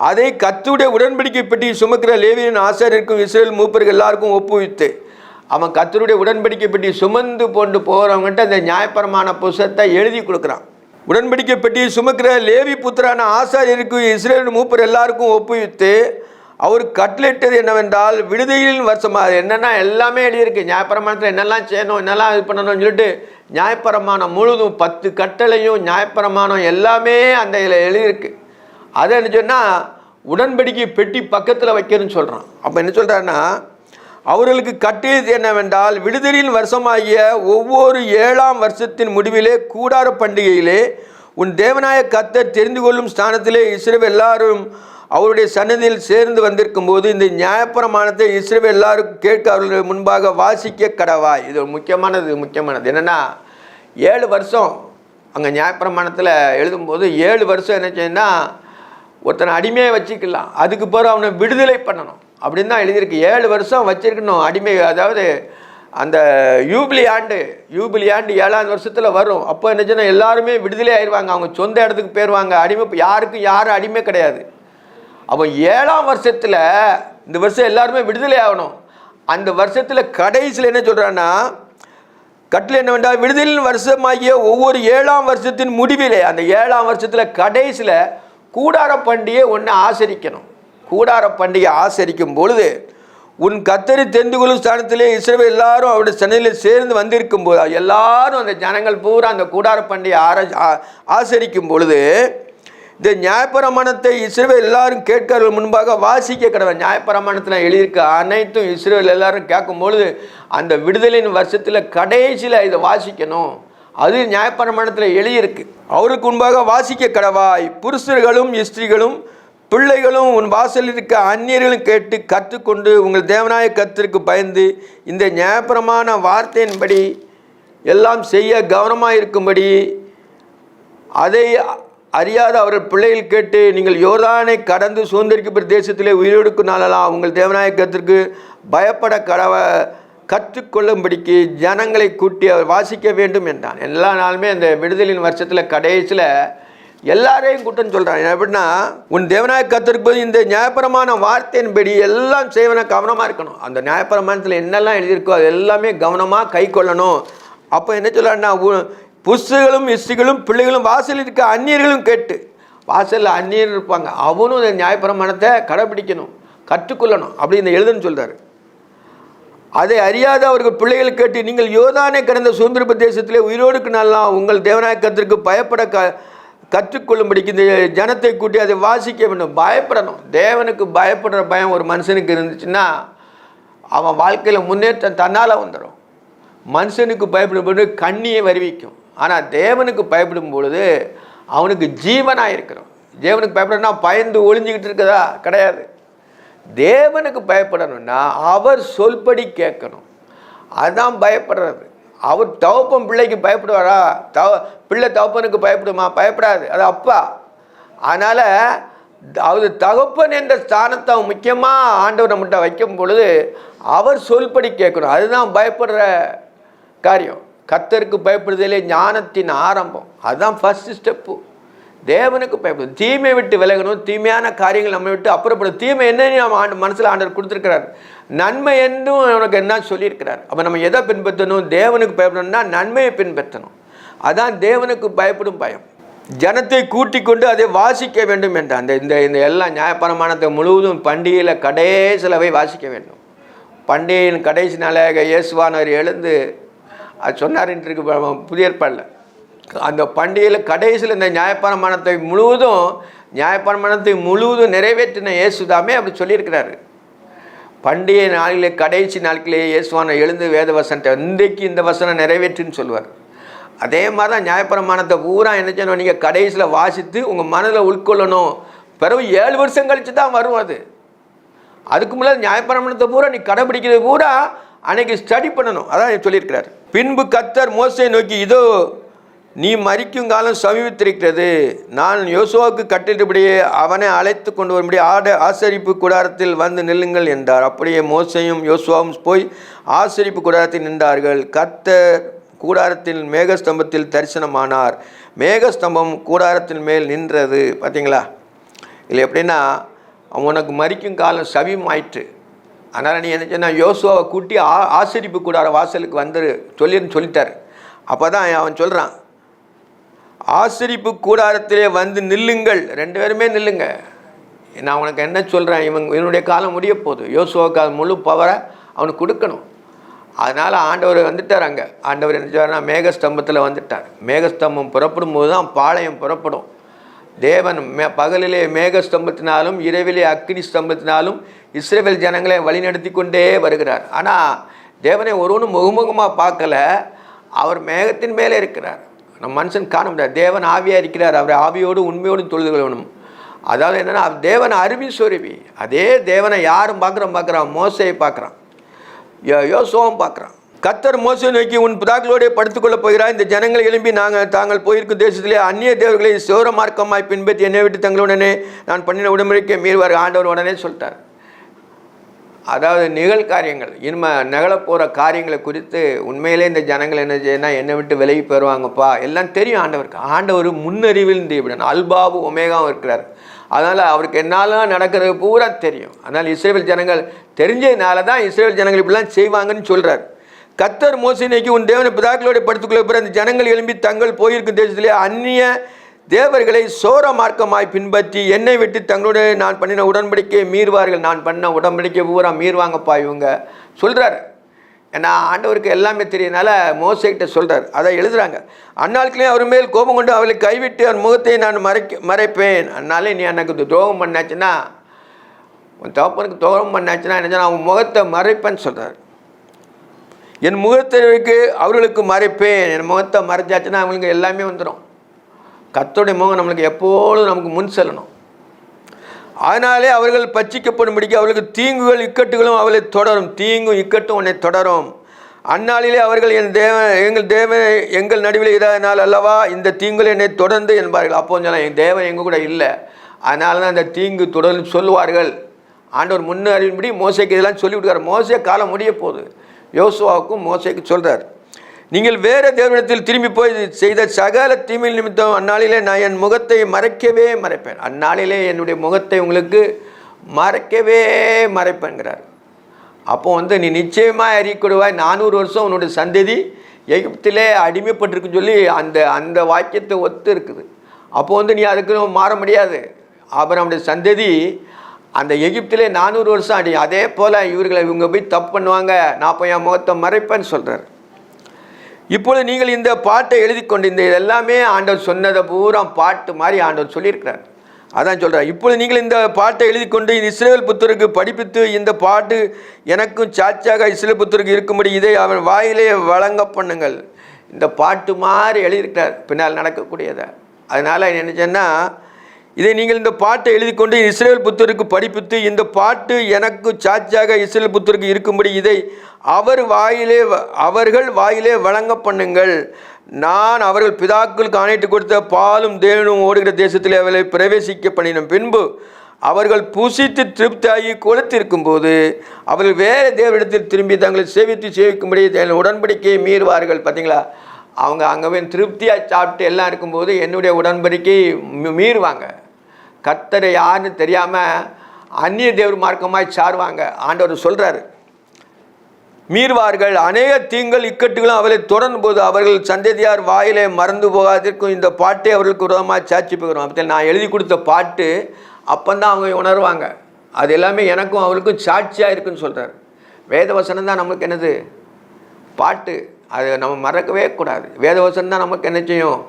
அதை கர்த்தருடைய உடன்படிக்கை பெட்டி சுமக்கிற லேவியின் ஆசாரியருக்கும் இஸ்ரவேல் மூப்பர்கள் எல்லாருக்கும் ஒப்புவித்து, அவன் கர்த்தருடைய உடன்படிக்கை பெட்டி சுமந்து கொண்டு போகிறவங்ககிட்ட அந்த நியாயப்பிரமாண புஸ்தகத்தை எழுதி கொடுக்குறான். உடன்படிக்கை பெட்டியை சுமக்கிற லேவி புத்திரான ஆசாரியருக்கும் இஸ்ரவேல் மூப்பர் எல்லாருக்கும் ஒப்புவித்து அவர் கட்டளிட்டது என்னவென்றால், விடுதலையின் வருஷமாக என்னென்னா எல்லாமே எழுதியிருக்கு. நியாயப்பிரமாணத்தில் என்னெல்லாம் செய்யணும், என்னெல்லாம் இது பண்ணணும்னு சொல்லிட்டு நியாயப்பிரமாணம் முழுதும் 10 கட்டளையும் நியாயப்பிரமாணம் எல்லாமே அந்த இதில் எழுதியிருக்கு. அதை என்ன சொன்னால் உடன்படிக்கை பெட்டி பக்கத்தில் வைக்கணும்னு சொல்கிறான். அப்போ என்ன சொல்கிறான்னா, அவர்களுக்கு கட்டியது என்னவென்றால், விடுதலையின் வருஷமாகிய ஒவ்வொரு 7ஆம் வருஷத்தின் முடிவிலே கூடார பண்டிகையிலே உன் தேவனாய கர்த்தர் தெரிந்து கொள்ளும் ஸ்தானத்திலே இஸ்ரவேல் எல்லாரும் அவருடைய சன்னதியில் சேர்ந்து வந்திருக்கும் போது இந்த நியாயப்பிரமாணத்தை இஸ்ரவேல் எல்லாருக்கும் கேட்க அவர்கள் முன்பாக வாசிக்க கடவாய். இது ஒரு முக்கியமானது என்னென்னா, 7 வருஷம் அங்கே நியாயப்பிரமாணத்தில் எழுதும்போது 7 வருஷம் என்ன செய்யணும்னா ஒருத்தனை அடிமையை வச்சுக்கலாம், அதுக்கு பிறகு அவனை விடுதலை பண்ணணும் அப்படின்னு தான் எழுதியிருக்கு. 7 வருஷம் வச்சிருக்கணும் அடிமை. அதாவது அந்த யூபிலி ஆண்டு 7ஆம் வருஷத்தில் வரும். அப்போ என்ன சொன்னால் எல்லாருமே விடுதலை ஆயிடுவாங்க, அவங்க சொந்த இடத்துக்கு போயிடுவாங்க. யாரும் அடிமை கிடையாது. அப்போ 7ஆம் வருஷத்தில் இந்த வருஷம் எல்லாருமே விடுதலை ஆகணும். அந்த வருஷத்தில் கடைசியில் என்ன சொல்கிறான்னா, கட்டில் என்னவென்றால் விடுதலையின் வருஷமாகிய ஒவ்வொரு 7ஆம் வருஷத்தின் முடிவிலே அந்த 7ஆம் வருஷத்தில் கடைசியில் கூடார பண்டிகை ஒன்று ஆசரிக்கணும். கூடார பண்டிகை ஆசரிக்கும் பொழுது உன் கர்த்தரை தெரிந்து கொள்ளும் ஸ்தானத்திலே இஸ்ரவேல் எல்லாரும் அவருடைய சன்னதியில் சேர்ந்து வந்திருக்கும் போது, எல்லாரும் அந்த ஜனங்கள் பூரா அந்த கூடார பண்டிகை ஆசரிக்கும் பொழுது இந்த நியாயப்பிரமாணத்தை இஸ்ரவேல் எல்லாரும் கேட்கறவர்கள் முன்பாக வாசிக்க கடவுள். நியாயப்பிரமாணத்தில் எழுதியிருக்க அனைத்தும் இஸ்ரவேல் எல்லாரும் கேட்கும் பொழுது அந்த விடுதலையின் வருஷத்தில் கடைசியில் இதை வாசிக்கணும். அது நியாயப்பிரமாணத்தில் எழுதியிருக்கு. அவருக்கு முன்பாக வாசிக்க கடவாய். புருஷர்களும் ஸ்திரீகளும் பிள்ளைகளும் உன் வாசலில் இருக்க அந்நியர்களும் கேட்டு கற்றுக்கொண்டு உங்கள் தேவனாய கர்த்தருக்கு பயந்து இந்த நியாயப்பிரமாண வார்த்தையின்படி எல்லாம் செய்ய கவனமாக இருக்கும்படி அதை அறியாத அவர்கள் பிள்ளைகள் கேட்டு நீங்கள் யோர்தானை கடந்து சுதந்திரிக்கப்பட்ட தேசத்திலே உயிரெடுக்கும் நாளெல்லாம் உங்கள் தேவனாய கர்த்தருக்கு பயப்பட கற்றுக்கொள்ளும்படிக்கு ஜனங்களை கூட்டி அவர் வாசிக்க வேண்டும் என்றான். எல்லா நாளுமே அந்த விடுதலின் வருஷத்தில் கடைசியில் எல்லாரையும் கூட்டம் சொல்கிறான். எப்படின்னா, உன் தேவனாய கர்த்தருக்கு போது இந்த நியாயப்பிரமாண வார்த்தையின்படி எல்லாம் செய்வன கவனமாக இருக்கணும். அந்த நியாயப்பிரமாணத்தில் என்னெல்லாம் எழுதியிருக்கோ அது எல்லாமே கவனமாக கை கொள்ளணும். அப்போ என்ன சொல்கிறான்னா, புஸ்தகளும் இஸ்திகளும் பிள்ளைகளும் வாசலில் இருக்க அந்நியர்களும் கேட்டு, வாசலில் அந்நியர் இருப்பாங்க, அவனும் இந்த நியாயப்பிரமாணத்தை கடைப்பிடிக்கணும், கற்றுக்கொள்ளணும் அப்படின்னு எழுதுன்னு சொல்கிறார். அதை அறியாத அவர்கள் பிள்ளைகள் கேட்டு, நீங்கள் யோர்தானை கடந்த சுதந்திர பிரதேசத்திலே உயிரோடுக்கு நல்லா உங்கள் தேவனாய கர்த்தருக்கு பயப்பட கற்றுக்கொள்ளும்படிக்கு இந்த ஜனத்தை கூட்டி அதை வாசிக்க வேண்டும். பயப்படணும். தேவனுக்கு பயப்படுற பயம் ஒரு மனுஷனுக்கு இருந்துச்சுன்னா அவன் வாழ்க்கையில் முன்னேற்றம் தன்னால் வந்துடும். மனுஷனுக்கு பயப்படும் பொழுது கண்ணியை வருவிக்கும். ஆனால் தேவனுக்கு பயப்படும் பொழுது அவனுக்கு ஜீவனாக இருக்கிறோம். தேவனுக்கு பயப்படணும்னா பயந்து ஒளிஞ்சிக்கிட்டு இருக்கதா கிடையாது. தேவனுக்கு பயப்படணும்னா அவர் சொல்படி கேட்கணும். அதுதான் பயப்படுறது. அவர் தகப்பன் பிள்ளைக்கு பயப்படுவாரா? பிள்ளை தகப்பனுக்கு பயப்படுமா? பயப்படாது. அது அப்பா. அதனால் அவர் தகப்பன் என்ற ஸ்தானத்தை அவன் முக்கியமாக ஆண்டவர் நம்மகிட்ட வைக்கும் பொழுது அவர் சொல்படி கேட்கணும். அதுதான் பயப்படுற காரியம். கர்த்தருக்கு பயப்படுதலே ஞானத்தின் ஆரம்பம். அதுதான் ஃபஸ்ட்டு ஸ்டெப்பு. தேவனுக்கு பயப்படும். தீமை விட்டு விலகணும். தீமையான காரியங்கள் நம்ம விட்டு அப்புறப்படும். தீமை என்னன்னு நம்ம மனசில் ஆண்டவர் கொடுத்துருக்கிறார். நன்மை என்றும் அவனுக்கு என்ன சொல்லியிருக்கிறார். அப்போ நம்ம எதை பின்பற்றணும்? தேவனுக்கு பயப்படணும்னா நன்மையை பின்பற்றணும். அதான் தேவனுக்கு பயப்படும் பயம். ஜனத்தை கூட்டிக் கொண்டு அதை வாசிக்க வேண்டும் என்ற அந்த இந்த எல்லா நியாயப்பிரமாணத்தை முழுவதும் பண்டிகையில் கடைசியில் போய் வாசிக்க வேண்டும். பண்டிகையின் கடைசி நாளாக இயேசுவானவர் எழுந்து அது சொன்னார் இருக்கு புதிய ஏற்பாடில். அந்த பண்டிகையில் கடைசியில் இந்த நியாயப்பிரமாணத்தை முழுவதும் நிறைவேற்றின இயேசுதாமே அப்படி சொல்லியிருக்கிறாரு. பண்டிகை நாளிலே கடைசி நாட்களிலே இயேசுவான எழுந்து வேத வசனத்தை இன்றைக்கு இந்த வசனம் நிறைவேற்றுன்னு சொல்லுவார். அதே மாதிரி தான் நியாயப்பிரமாணத்தை பூரா என்ன செய்யணும்? நீங்கள் கடைசியில் வாசித்து உங்கள் மனதில் உட்கொள்ளணும். பிறகு 7 வருஷம் கழித்து தான் வரும் அது. அதுக்கு முன்னாடி நியாயப்பிரமாணத்தை பூரா நீ கடைபிடிக்கிறது பூரா அன்னைக்கு ஸ்டடி பண்ணணும். அதான் சொல்லியிருக்கிறார். பின்பு கர்த்தர் மோசேயை நோக்கி, இதோ நீ மரிக்கும் காலம் சமீபித்திருக்கிறது. நான் யோசுவாவுக்கு கட்டிட்டபடியே அவனை அழைத்து கொண்டு வரும்படி ஆசரிப்பு கூடாரத்தில் வந்து நில்லுங்கள் என்றார். அப்படியே மோசேயும் யோசுவாவும் போய் ஆசரிப்பு கூடாரத்தில் நின்றார்கள். கர்த்தர் கூடாரத்தில் மேகஸ்தம்பத்தில் தரிசனமானார். மேகஸ்தம்பம் கூடாரத்தின் மேல் நின்றது. பார்த்தீங்களா? இல்லை எப்படின்னா அவனுக்கு மரிக்கும் காலம் சமீபமாயிற்று. அதனால் நீ என்ன சொன்னால் யோசுவாவை கூட்டி ஆசரிப்பு கூடார வாசலுக்கு வந்து சொல்லிட்டார். அப்போ தான் அவன் சொல்கிறான், ஆசரிப்பு கூடாரத்திலே வந்து நில்லுங்கள். 2 பேருமே நில்லுங்க. நான் உனக்கு என்ன சொல்கிறேன், இவனுடைய காலம் முடிய போகுது. யோசுவாவுக்கு அது முழு பவரை அவனுக்கு கொடுக்கணும். அதனால் ஆண்டவர் வந்துட்டார். அங்கே ஆண்டவர் என்ன சொல்கிறார்னா மேகஸ்தம்பத்தில் வந்துட்டார். மேகஸ்தம்பம் புறப்படும் போது தான் பாளையம் புறப்படும். தேவன் பகலிலே மேகஸ்தம்பத்தினாலும் இரவிலே அக்னி ஸ்தம்பத்தினாலும் இஸ்ரவேல் ஜனங்களை வழிநடத்தி கொண்டே வருகிறார். ஆனால் தேவனை ஒருவனும் முகமுகமாக பார்க்கல. அவர் மேகத்தின் மேலே இருக்கிறார். நம்ம மனுஷன் காண முடியாது. தேவன் ஆவியாக இருக்கிறார். அவர் ஆவியோடு உண்மையோடு தொழுது கொள்ளணும். அதாவது என்னென்னா தேவன் அருவி சொருவி. அதே தேவனை யாரும் பார்க்குறான்? மோசையை பார்க்குறான், யோசுவாவும் பார்க்குறான். கர்த்தர் மோசேயை நோக்கி, உன் பிதாக்களோடே படுத்துக்கொள்ளப் போகிறார். இந்த ஜனங்கள் எழும்பி தாங்கள் போயிருக்கும் தேசத்திலே அந்நிய தேவர்களை சோர மார்க்கமாய் பின்பற்றி என்னை விட்டு தங்களுடனே நான் பண்ணின உடன்படிக்கை மீறுவார். ஆண்டவர் உடனே சொல்லிட்டார். அதாவது நிகழ்காரியங்கள் இனிமேல் நிகழப்போகிற காரியங்களை குறித்து உண்மையிலே இந்த ஜனங்கள் என்ன செய்யணும், என்னை விட்டு விலகி போயிடுவாங்கப்பா. எல்லாம் தெரியும் ஆண்டவருக்கு. ஆண்டவர் முன்னறிவில் தீவிடன் அல்பாவு ஒமேகாவும் இருக்கிறார். அதனால் அவருக்கு என்னாலும் நடக்கிறது பூரா தெரியும். அதனால் இஸ்ரவேல் ஜனங்கள் தெரிஞ்சதுனால தான் இஸ்ரவேல் ஜனங்கள் இப்படிலாம் செய்வாங்கன்னு சொல்கிறார். கர்த்தர் மோசேயை நோக்கி, உன் தேவனை பிதாக்களோட படுத்துக்கொள்ள பிற அந்த ஜனங்கள் எழும்பி தங்கள் போயிருக்கும் தேசத்திலே அந்நிய தேவர்களை சோர மார்க்கமாய் பின்பற்றி என்னை விட்டு தங்களோட நான் பண்ணின உடன்படிக்கையை மீறுவார்கள். நான் பண்ண உடன்படிக்கை பூரா மீறுவாங்கப்பா இவங்க சொல்கிறார். ஏன்னா ஆண்டவருக்கு எல்லாமே தெரியனால மோசேக்கிட்ட சொல்கிறார். அதை எழுதுகிறாங்க. அந்நாட்களே அவர் மேல் கோபம் கொண்டு அவளை கைவிட்டு அவன் முகத்தை நான் மறைப்பேன். அதனாலே நீ எனக்கு துரோகம் பண்ணாச்சுன்னா, உன் தகப்பனுக்கு துரோகம் பண்ணாச்சுன்னா என்ன, அவன் முகத்தை மறைப்பேன்னு சொல்கிறார். என் முகத்திற்கு அவர்களுக்கு மறைப்பேன். என் முகத்தை மறைச்சாச்சுன்னா அவங்களுக்கு எல்லாமே வந்துடும். கர்த்தருடைய முகம் நம்மளுக்கு எப்போதும் நமக்கு முன் செல்லணும். அதனாலே அவர்கள் பட்சிக்கப்படும்படிக்கு அவர்களுக்கு தீங்குகள் இக்கட்டுகளும் அவளை தொடரும். தீங்கும் இக்கட்டும் உன்னை தொடரும். அந்நாளிலே அவர்கள் எங்கள் நடுவில் இதானால் அல்லவா இந்த தீங்குகள் என்னை தொடர்ந்து என்பார்கள். அப்போ சொல்லலாம், என் தேவன் எங்கள் கூட இல்லை, அதனால தான் அந்த தீங்கு தொடர்ந்து சொல்லுவார்கள். ஆண்டவர் முன்னறிவின்படி மோசேக்கு இதெல்லாம் சொல்லி விடுவார். மோசே காலம் முடிய போகுது. யோசுவாவுக்கும் மோசேக்கு சொல்கிறார், நீங்கள் வேறு தேவனிடத்தில் திரும்பி போய் செய்த சகல தீமை நிமித்தம் அந்நாளிலே நான் என் முகத்தை மறைக்கவே மறைப்பேன். அந்நாளிலே என்னுடைய முகத்தை உங்களுக்கு மறைக்கவே மறைப்பேன்கிறார். அப்போ வந்து நீ நிச்சயமாக அறிக்கொடுவாய், 400 வருஷம் உன்னுடைய சந்ததி எகிப்திலே அடிமைப்பட்டிருக்குன்னு சொல்லி அந்த வாக்கியத்தை ஒத்து இருக்குது. அப்போ வந்து நீ அதுக்கு மாற முடியாது. ஆபிரகாமுடைய சந்ததி அந்த எகிப்திலே 400 வருஷம் அதே போல் இவங்க போய் தப்பு பண்ணுவாங்க, நான் போய் என் முகத்தை மறைப்பேன்னு சொல்கிறார். இப்பொழுது நீங்கள் இந்த பாட்டை எழுதி கொண்டு இந்த எல்லாமே ஆண்டவர் சொன்னதை பூரா பாட்டு மாதிரி ஆண்டவர் சொல்லியிருக்கிறார். அதான் சொல்கிறார், இப்பொழுது நீங்கள் இந்த பாட்டை எழுதி கொண்டு இஸ்ரவேல் புத்தருக்கு படிப்பித்து இந்த பாட்டு எனக்கும் சாட்சியாக இஸ்ரவேல் புத்தருக்கு இருக்கும்படி இதை அவன் வாயிலே வழங்க பண்ணுங்கள். இந்த பாட்டு மாதிரி எழுதியிருக்கிறார் பின்னால் நடக்கக்கூடியதை. அதனால் என்ன சொன்னால், இதை நீங்கள் இந்த பாட்டை எழுதி கொண்டு இஸ்ரவேல் புத்தருக்கு படிப்பித்து இந்த பாட்டு எனக்கு சாட்சியாக இஸ்ரவேல் புத்தருக்கு இருக்கும்படி இதை அவர்கள் வாயிலே வழங்க பண்ணுங்கள். நான் அவர்கள் பிதாக்களுக்கு ஆணையிட்டு கொடுத்த பாலும் தேவனும் ஓடுகிற தேசத்தில் அவர்களை பிரவேசிக்க பண்ணின பின்பு அவர்கள் புசித்து திருப்தியாகி கொளுத்திருக்கும் போது அவர்கள் வேறு தேவனிடத்தில் திரும்பி தங்களை சேவிக்கும்படி உடன்படிக்கையை மீறுவார்கள். பார்த்தீங்களா, அவங்க அங்கே போய் திருப்தியாக சாப்பிட்டு எல்லாம் இருக்கும்போது என்னுடைய உடன்படிக்கை மீறுவாங்க. கர்த்தரை யாருன்னு தெரியாமல் அந்நிய தேவர் மார்க்கமாய் சாருவாங்க. ஆண்டவர் சொல்கிறாரு, மீறுவார்கள். அநேக தீங்கள் இக்கட்டுகளும் அவளை தொடரும் போது அவர்கள் சந்ததியார் வாயிலே மறந்து போகாதிருக்கும் இந்த பாட்டை அவர்களுக்கு விரோதமாக சாட்சி பெறும். அப்போ நான் எழுதி கொடுத்த பாட்டு அப்போந்தான் அவங்க உணர்வாங்க, அது எல்லாமே எனக்கும் அவருக்கும் சாட்சியாக இருக்குன்னு சொல்கிறார். வேதவசனம் தான் நமக்கு என்னது, பாட்டு. அது நம்ம மறக்கவே கூடாது. வேதவசனம் தான் நமக்கு என்ன செய்யும்,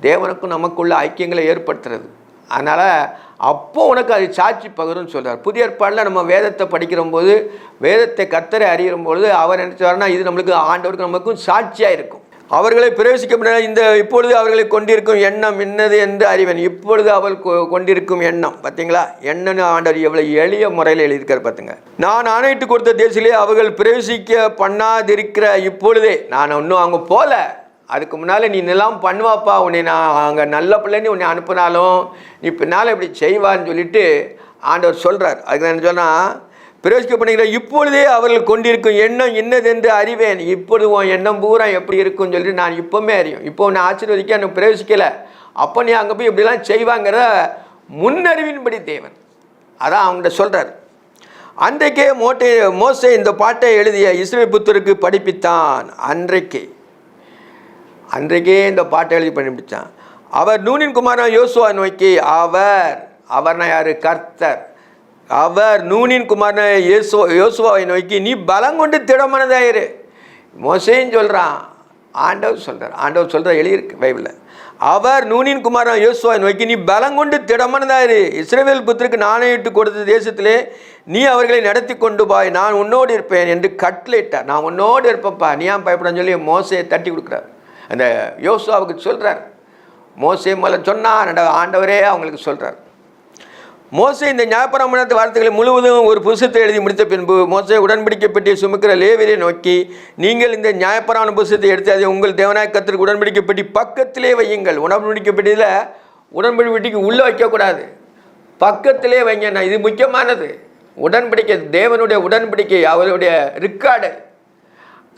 தேவனுக்கும் நமக்குள்ள ஐக்கியங்களை ஏற்படுத்துறது. அதனால் அப்போ உனக்கு அது சாட்சி பகருன்னு சொல்கிறார். புதிய ஏற்பாடில் நம்ம வேதத்தை படிக்கிற போது, வேதத்தை கர்த்தரை அறிகிற பொழுது அவர் என்ன சொல்கிறார்னா, இது நம்மளுக்கு ஆண்டவருக்கு நமக்கும் சாட்சியாக இருக்கும். அவர்களை பிரவேசிக்க முடியாது. இப்பொழுது அவர்களை கொண்டிருக்கும் எண்ணம் என்னது என்று அறிவேன். இப்பொழுது அவள் கொண்டிருக்கும் எண்ணம், பார்த்தீங்களா, எண்ணன்னு ஆண்டவர் எவ்வளோ எளிய முறையில் எழுதியிருக்கார் பார்த்துங்க. நான் ஆணையிட்டு கொடுத்த தேசத்திலே அவர்கள் பிரவேசிக்க பண்ணாதிருக்கிற இப்பொழுதே, நான் இன்னும் அவங்க போல, அதுக்கு முன்னால் நீ இதெல்லாம் பண்ணுவாப்பா, உன்னை நான் அங்கே நல்ல பிள்ளைன்னு உன்னை அனுப்பினாலும் நீ பின்னால் இப்படி செய்வான்னு சொல்லிட்டு ஆண்டவர் சொல்கிறார். அதுக்கு என்ன சொன்னால், பிரவேசிக்க பண்ணிக்கிற இப்பொழுதே அவர்கள் கொண்டிருக்கும் எண்ணம் என்னதென்று அறிவேன். இப்பொழுது உன் எண்ணம் பூரா எப்படி இருக்குன்னு சொல்லிட்டு நான் இப்போவுமே அறியும். இப்போ உன்னை ஆசீர்வதிக்க எனக்கு பிரவேசிக்கலை, அப்போ நீ அங்கே போய் இப்படிலாம் செய்வாங்கிற முன்னறிவின்படி தேவன் அதான் அவங்கள்ட்ட சொல்கிறார். அன்றைக்கே மோசே இந்த பாட்டை எழுதிய இஸ்ரவேல் புத்தருக்கு படிப்பித்தான். அன்றைக்கே இந்த பாட்டை எழுதி பண்ணிப்பிடிச்சான். அவர் நூனின் குமாரன் யோசுவா நோக்கி, அவர்னா யார், கர்த்தர். அவர் நூனின் குமாரன் யோசுவாவை நோக்கி, நீ பலம் கொண்டு திடமனதாயிரு. மோசேன்னு சொல்கிறான், ஆண்டவர் சொல்கிறார் எழுதியிருக்கு பைபிளில். அவர் நூனின் குமாரன் யோசுவாவை நோக்கி, நீ பலம் கொண்டு திடமனதாயிரு. இஸ்ரவேல் புத்திரருக்கு நாணயிட்டு கொடுத்த தேசத்திலே நீ அவர்களை நடத்தி கொண்டு போய், நான் உன்னோடு இருப்பேன் என்று கட்டளையிட்டார். நான் உன்னோடு இருப்பேன்ப்பா, நீ ஏன் பயப்படன்னு சொல்லி மோசையை தட்டி கொடுக்குறார். அந்த யோசுவாவுக்கு சொல்கிறார். மோசே மேலே சொன்னார், ஆண்டவரே அவங்களுக்கு சொல்கிறார். மோசே இந்த நியாயப்பிரமாணத்து வார்த்தைகளை முழுவதும் ஒரு புஸ்தகத்தை எழுதி முடித்த பின்பு மோசே உடன்படிக்கை பெட்டியை சுமக்கிற லேவியரை நோக்கி, நீங்கள் இந்த நியாயப்பிரமாண புஸ்தகத்தை எடுத்து அதை உங்கள் தேவனாய கர்த்தருக்கு உடன்படிக்கை பெட்டி பக்கத்திலே வையுங்கள். உடன்படிக்கை பெட்டியில் உடன்படிக்கைக்கு உள்ளே வைக்கக்கூடாது, பக்கத்திலே வைங்க. நான் இது முக்கியமானது. உடன்படிக்கை தேவனுடைய உடன்படிக்கை, அவருடைய ரெக்கார்டு.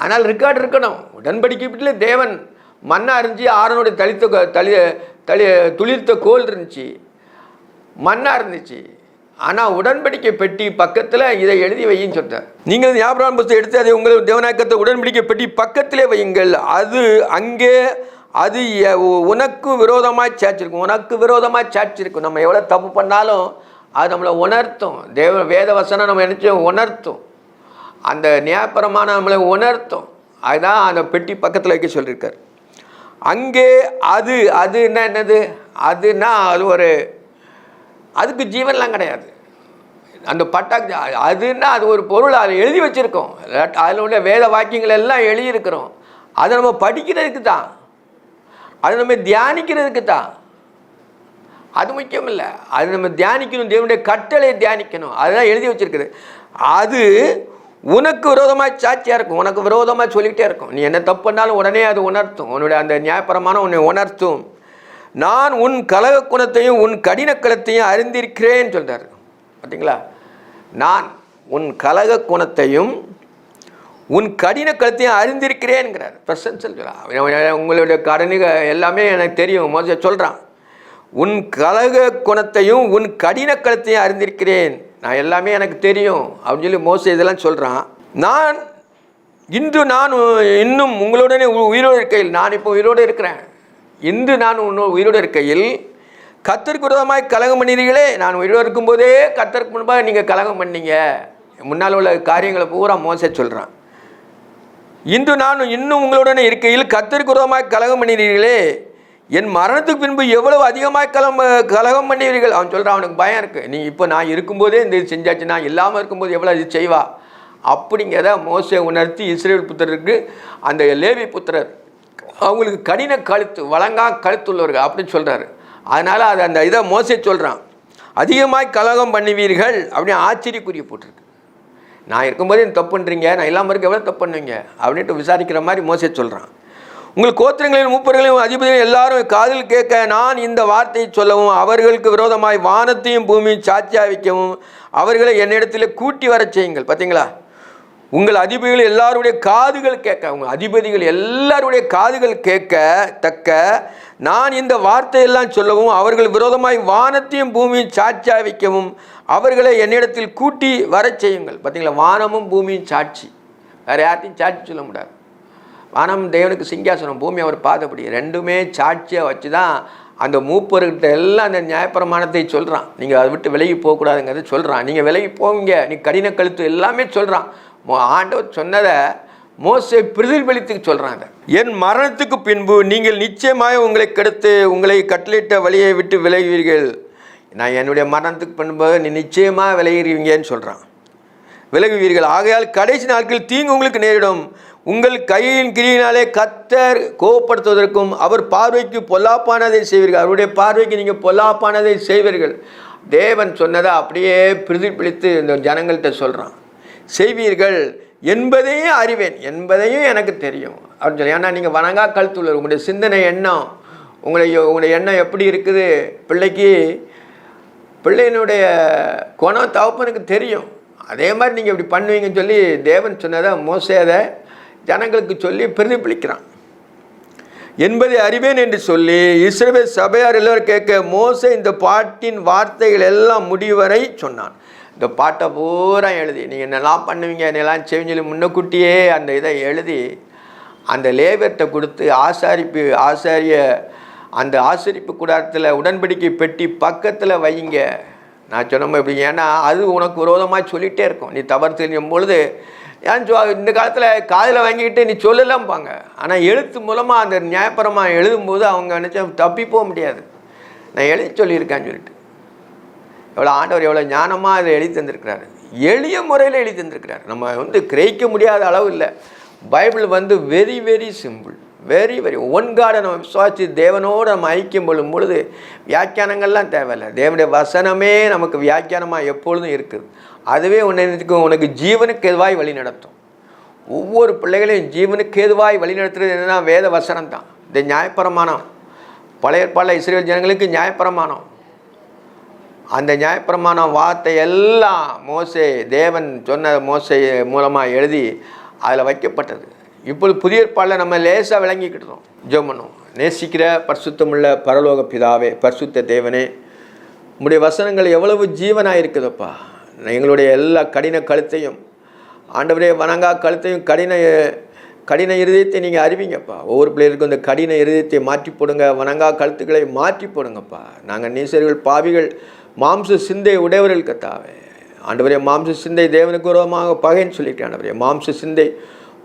ஆனால் ரெக்கார்டு இருக்கணும். உடன்படிக்கை பெட்டியில் தேவன் மண்ணா இருந்துச்சு, ஆரோனுடைய துளிர்த்த கோல் இருந்துச்சு, மண்ணா இருந்துச்சு. ஆனால் உடன்படிக்கை பெட்டி பக்கத்தில் இதை எழுதி வையின்னு சொல்கிறார். நீங்கள் ஞாபகம் புஸ்தகம் எடுத்து அதை உங்கள் தேவநாயகத்தை உடன்படிக்கை பெட்டி பக்கத்திலே வையுங்கள். அது உனக்கு விரோதமாக சாட்சிருக்கும். நம்ம எவ்வளோ தப்பு பண்ணாலும் அது நம்மளை உணர்த்தும். வேத வசனம் நம்ம நினச்சோம் உணர்த்தும், அந்த நியாயப்பிரமாணம் நம்மளை உணர்த்தும். அதுதான் அந்த பெட்டி பக்கத்தில் வைக்க சொல்லியிருக்கார். அங்கே அது என்னது, அதுனா அது அதுக்கு ஜீவன்லாம் கிடையாது. அந்த பட்டாக்கு அதுன்னா அது ஒரு பொருள், அதை எழுதி வச்சுருக்கோம். அதில் உள்ள வேத வாக்கியங்கள் எல்லாம் எழுதியிருக்கிறோம். அதை நம்ம படிக்கிறதுக்கு தான், அதை நம்ம தியானிக்கிறதுக்கு தான். அது முக்கியம் இல்லை, அது நம்ம தியானிக்கணும், தேவனுடைய கட்டளையை தியானிக்கணும். அதுதான் எழுதி வச்சுருக்குது. அது உனக்கு விரோதமாக சாட்சியாக இருக்கும், உனக்கு விரோதமாக சொல்லிக்கிட்டே இருக்கும். நீ என்ன தப்பு பண்ணாலும் உடனே அது உணர்த்தும், உன்னுடைய அந்த நியாயப்பிரமாணம் உன்னை உணர்த்தும். நான் உன் கலக குணத்தையும் உன் கடினக்களத்தையும் அறிந்திருக்கிறேன்னு சொல்கிறார். பார்த்தீங்களா, நான் உன் கலக குணத்தையும் உன் கடினக்களத்தையும் அறிந்திருக்கிறேன்ங்கிறார். ப்ரெசன்ஸ் சொல்கிறார். உங்களுடைய கடனிக எல்லாமே எனக்கு தெரியும். மோசே சொல்கிறான், உன் கலக குணத்தையும் உன் கடினக்களத்தையும் அறிந்திருக்கிறேன், நான் எல்லாமே எனக்கு தெரியும் அப்படின்னு சொல்லி மோசே இதெல்லாம் சொல்கிறான். நான் இன்னும் உங்களுடனே உயிரோடு இருக்கையில், நான் இப்போ உயிரோடு இருக்கிறேன், இன்று நான் உயிரோடு இருக்கையில் கர்த்தருக்கு விரோதமாய் கலகம் பண்ணீர்களே. நான் உயிரோடு இருக்கும்போதே கர்த்தருக்கு முன்பாக நீங்கள் கலகம் பண்ணீங்க. முன்னால் உள்ள காரியங்களை பூரா மோசே சொல்கிறான். இன்று நான் இன்னும் உங்களுடனே இருக்கையில் கர்த்தருக்கு விரோதமாய் கலகம் பண்ணீர்களே, என் மரணத்துக்கு பின்பு எவ்வளவு அதிகமாக கலகம் பண்ணுவீர்கள். அவன் சொல்கிறான், அவனுக்கு பயம் இருக்குது. நீ இப்போ நான் இருக்கும்போதே இந்த இது செஞ்சாச்சு, நான் இல்லாமல் இருக்கும்போது எவ்வளோ இது செய்வா அப்படிங்கிறத மோசே உணர்த்தி இஸ்ரவேல் புத்திரருக்கு, அந்த லேவி புத்திரர் அவங்களுக்கு கடின கழுத்து, வழங்கா கழுத்துள்ளவர்கள் அப்படின்னு சொல்கிறாரு. அதனால் அந்த இதை மோசே சொல்கிறான், அதிகமாய் கலகம் பண்ணுவீர்கள் அப்படின்னு ஆச்சரியக்குரிய போட்டிருக்கு. நான் இருக்கும்போதே தப்பு பண்ணுறீங்க, நான் இல்லாமல் இருக்க எவ்வளோ தப்பு பண்ணுவீங்க அப்படின்ட்டு விசாரிக்கிற மாதிரி மோசே சொல்கிறான். உங்கள் கோத்திரங்களின் மூப்பர்களையும் அதிபதியும் எல்லாரும் காதில் கேட்க நான் இந்த வார்த்தையை சொல்லவும், அவர்களுக்கு விரோதமாய் வானத்தையும் பூமியும் சாட்சியாக வைக்கவும் அவர்களை என்னிடத்தில் கூட்டி வர செய்யுங்கள். பார்த்தீங்களா, உங்கள் அதிபதிகள் எல்லாருடைய காதுகள் கேட்க, உங்கள் அதிபதிகள் எல்லாருடைய காதுகள் கேட்க தக்க நான் இந்த வார்த்தையெல்லாம் சொல்லவும், அவர்கள் விரோதமாய் வானத்தையும் பூமியும் சாட்சியாக வைக்கவும் அவர்களை என்னிடத்தில் கூட்டி வர செய்யுங்கள். பார்த்தீங்களா, வானமும் பூமியும் சாட்சி, வேறு யார்ட்டையும் சாட்சி சொல்ல முடியாது. வானம் தேவனுக்கு சிங்காசனம், பூமி அவர் பாதப்படி, ரெண்டுமே சாட்சியாக வச்சு தான் அந்த மூப்பர்கிட்ட எல்லாம் அந்த நியாயப்பிரமாணத்தை சொல்கிறான். நீங்கள் அதை விட்டு விலகி போகக்கூடாதுங்கிறத சொல்கிறான். நீங்கள் விலகி போவீங்க, நீ கடின கழுத்து எல்லாமே சொல்கிறான். ஆண்டவர் சொன்னதை மோசே பிரதிபலித்து சொல்கிறாங்க. என் மரணத்துக்கு பின்பு நீங்கள் நிச்சயமாக உங்களை கெடுத்து உங்களை கட்டளையிட்ட வழியை விட்டு விலகுவீர்கள். நான் என்னுடைய மரணத்துக்கு பின்பு நீ நிச்சயமாக விலகிடுவீங்கன்னு சொல்கிறான், விலகுவீர்கள். ஆகையால் கடைசி நாட்கள் தீங்கு உங்களுக்கு நேரிடும். உங்கள் கையின் கிரியினாலே கர்த்தர் கோபப்படுத்துவதற்கும் அவர் பார்வைக்கு பொல்லாப்பானதை செய்வீர்கள். அவருடைய பார்வைக்கு நீங்கள் பொல்லாப்பானதை செய்வீர்கள். தேவன் சொன்னதை அப்படியே பிரதிபலித்து இந்த ஜனங்கள்கிட்ட சொல்கிறான். செய்வீர்கள் என்பதையும் அறிவேன், என்பதையும் எனக்கு தெரியும் அப்படின்னு சொல்லி. ஏன்னா நீங்கள் வணங்கா கழுத்துள்ள உங்களுடைய சிந்தனை எண்ணம், உங்களுடைய எண்ணம் எப்படி இருக்குது, பிள்ளையினுடைய குணம் தகப்பனுக்கு தெரியும். அதே மாதிரி நீங்கள் இப்படி பண்ணுவீங்கன்னு சொல்லி தேவன் சொன்னதை மோசே அதை ஜனங்களுக்கு சொல்லி பிரதிபலிக்கிறான். என்பதை அறிவேன் என்று சொல்லி இஸ்ரவேல் சபையார் எல்லோரும் கேட்க மோசே இந்த பாட்டின் வார்த்தைகள் எல்லாம் முடிவரை சொன்னான். இந்த பாட்டை பூரா எழுதி நீங்கள் என்னெல்லாம் பண்ணுவீங்க, என்னெல்லாம் செய்வீங்க முன்னக்கூட்டியே அந்த இதை எழுதி அந்த லேவியர்கிட்ட கொடுத்து அந்த ஆசரிப்பு கூடாரத்தில் உடன்படிக்கை பெட்டி பக்கத்தில் வைங்க. நான் சொன்ன இப்படி, ஏன்னா அது உனக்கு விரோதமாக சொல்லிகிட்டே இருக்கும். நீ தவறு தெரியும் பொழுது ஏன் இந்த காலத்தில் காதில் வாங்கிக்கிட்டு நீ சொல்லலாம்பாங்க. ஆனால் எழுத்து மூலமாக அந்த நியாயபரமாக எழுதும்போது அவங்க நினச்சா தப்பி போக முடியாது. நான் எழுதி சொல்லியிருக்கேன்னு சொல்லிட்டு எவ்வளோ ஆண்டவர் எவ்வளோ ஞானமாக அதை எழுதி தந்திருக்கிறாரு, எளிய முறையில் எழுதி தந்திருக்கிறார். நம்ம கிரகிக்க முடியாத அளவு இல்லை. Bible very very simple, very very one காடை நம்ம விசுவாசி தேவனோடு நம்ம ஐக்கியம் கொள்ளும் பொழுது வியாக்கியானங்கள்லாம் தேவையில்லை. தேவனுடைய வசனமே நமக்கு வியாக்கியானமாக எப்பொழுதும் இருக்குது. அதுவே உனக்கு ஜீவனுக்கு எதுவாய் வழி நடத்தும். ஒவ்வொரு பிள்ளைகளையும் ஜீவனுக்கு எதுவாய் வழி நடத்துறது என்னன்னா வேத வசனம் தான். இந்த நியாயப்பிரமாணம் பழைய ஏற்பாட்டில் இஸ்ரவேல் ஜனங்களுக்கு நியாயப்பிரமாணம், அந்த நியாயப்பிரமாணம் வார்த்தை எல்லாம் தேவன் சொன்ன மோசே மூலமாக எழுதி அதில் வைக்கப்பட்டது. இப்பொழுது புதிய ஏற்பாடில் நம்ம லேசாக விளங்கிக்கிட்டோம். ஜெபம் பண்ணுவோம். நேசிக்கிற பரிசுத்தமுள்ள பரலோக பிதாவே, பரிசுத்த தேவனே, உம்முடைய வசனங்கள் எவ்வளவு ஜீவனாக இருக்குதுப்பா. எங்களுடைய எல்லா கடின கழுத்தையும் ஆண்டவரே, வணங்கா கழுத்தையும் கடின இருதயத்தை நீங்கள் அறிவிங்கப்பா. ஒவ்வொரு பிள்ளைகளுக்கும் இந்த கடின இருதயத்தை மாற்றி போடுங்க, வணங்கா கழுத்துக்களை மாற்றி போடுங்கப்பா. நாங்கள் நீசர்கள், பாவிகள், மாம்ச சிந்தை உடையவர்கள் கத்தாவே. ஆண்டவரே, மாம்ச சிந்தை தேவனுக்கு விரோதமாக பகைன்னு சொல்லியிருக்கேன். ஆண்டவரே, மாம்ச சிந்தை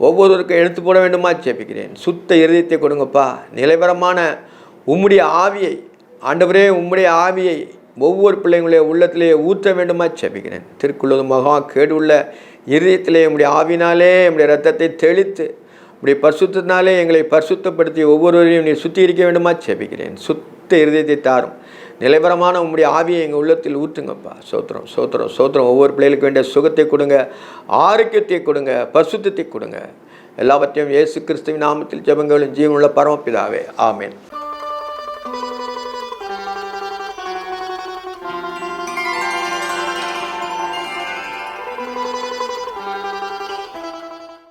ஒவ்வொருவருக்கும் எடுத்து போட வேண்டுமா ஜெபிக்கிறேன். சுத்த இருதயத்தை கொடுங்கப்பா. நிலைவரமான உம்முடைய ஆவியை ஆண்டவரே, உம்முடைய ஆவியை ஒவ்வொரு பிள்ளைங்களுடைய உள்ளத்திலே ஊற்ற வேண்டுமா ஜெபிக்கிறேன். திருக்குள்ளது மகா கேடு உள்ள இருதயத்திலே உம்முடைய ஆவினாலே உம்முடைய ரத்தத்தை தெளித்து உம்முடைய பரிசுத்தினாலே எங்களை பரிசுத்தப்படுத்தி ஒவ்வொருவரையும் நீ சுத்திகரிக்க வேண்டுமா ஜெபிக்கிறேன். சுத்த இருதயத்தை தாரும். நிலைவரமான உம்முடைய ஆவியை எங்கள் உள்ளத்தில் ஊற்றுங்கப்பா. சோத்திரம் சோத்திரம் சோத்திரம். ஒவ்வொரு பிள்ளைகளுக்கு வேண்டிய சுகத்தை கொடுங்க, ஆரோக்கியத்தை கொடுங்க, பரிசுத்தத்தை கொடுங்க. எல்லாவற்றையும் இயேசு கிறிஸ்துவின் நாமத்தில் ஜெபங்களும் ஜீவனுள்ள பரமபிதாவே, ஆமென்.